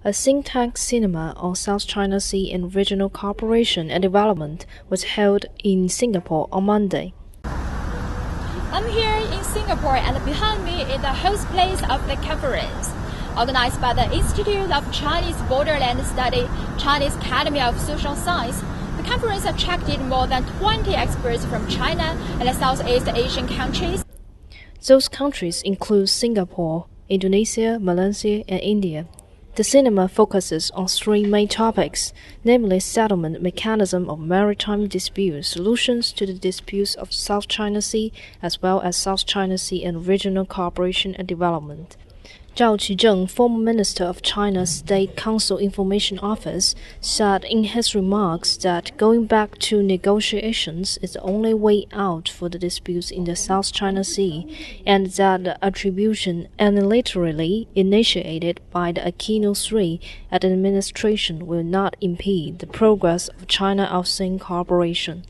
A think tank cinema on South China Sea and regional cooperation and development was held in Singapore on Monday. I'm here in Singapore, and behind me is the host place of the conference. Organized by the Institute of Chinese Borderland Study, Chinese Academy of Social Science, the conference attracted more than 20 experts from China and Southeast Asian countries. Those countries include Singapore, Indonesia, Malaysia, and India. The cinema focuses on three main topics, namely settlement mechanism of maritime disputes, solutions to the disputes of South China Sea, as well as South China Sea and regional cooperation and development. Zhao Qizheng, former Minister of China's State Council Information Office, said in his remarks that going back to negotiations is the only way out for the disputes in the South China Sea, and that the attribution unilaterally initiated by the Aquino III administration will not impede the progress of China-ASEAN cooperation.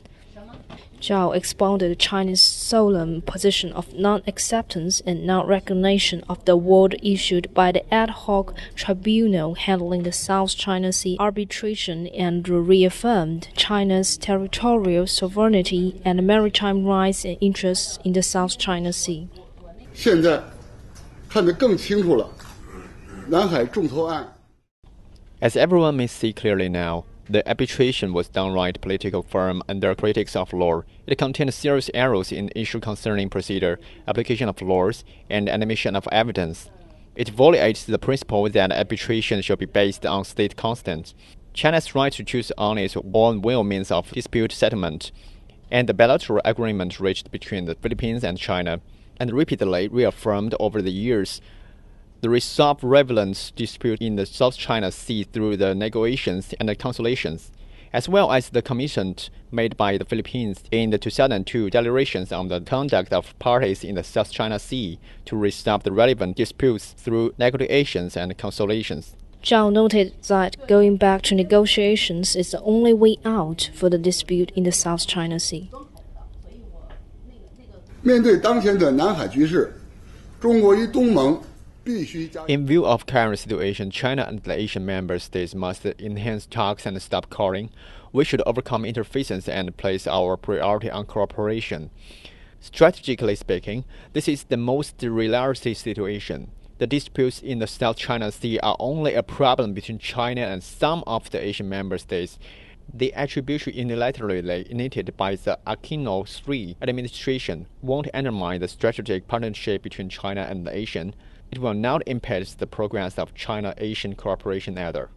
Zhao expounded the Chinese solemn position of non-acceptance and non-recognition of the award issued by the ad hoc tribunal handling the South China Sea arbitration and reaffirmed China's territorial sovereignty and maritime rights and interests in the South China Sea. 现在看得更清楚了，南海重头案。 As everyone may see clearly now, the arbitration was downright political firm under critics of law. It contained serious errors in issue concerning procedure, application of laws, and admission of evidence. It violates the principle that arbitration should be based on state consent, China's right to choose on its own will means of dispute settlement, and the bilateral agreement reached between the Philippines and China, and repeatedly reaffirmed over the years. The resolved relevant dispute in the South China Sea through the negotiations and the conciliations, as well as the commitment made by the Philippines in the 2002 declarations on the conduct of parties in the South China Sea to resolve the relevant disputes through negotiations and conciliations. Zhao noted that going back to negotiations is the only way out for the dispute in the South China Sea. 面对当前的南海局势，中国与东盟 In view of current situation, China and the Asian member states must enhance talks and stop quarreling. We should overcome interferences and place our priority on cooperation. Strategically speaking, this is the most realistic situation. The disputes in the South China Sea are only a problem between China and some of the Asian member states. The attribution unilaterally initiated by the Aquino III administration won't undermine the strategic partnership between China and the Asian. It will not impede the progress of China-Asian cooperation either.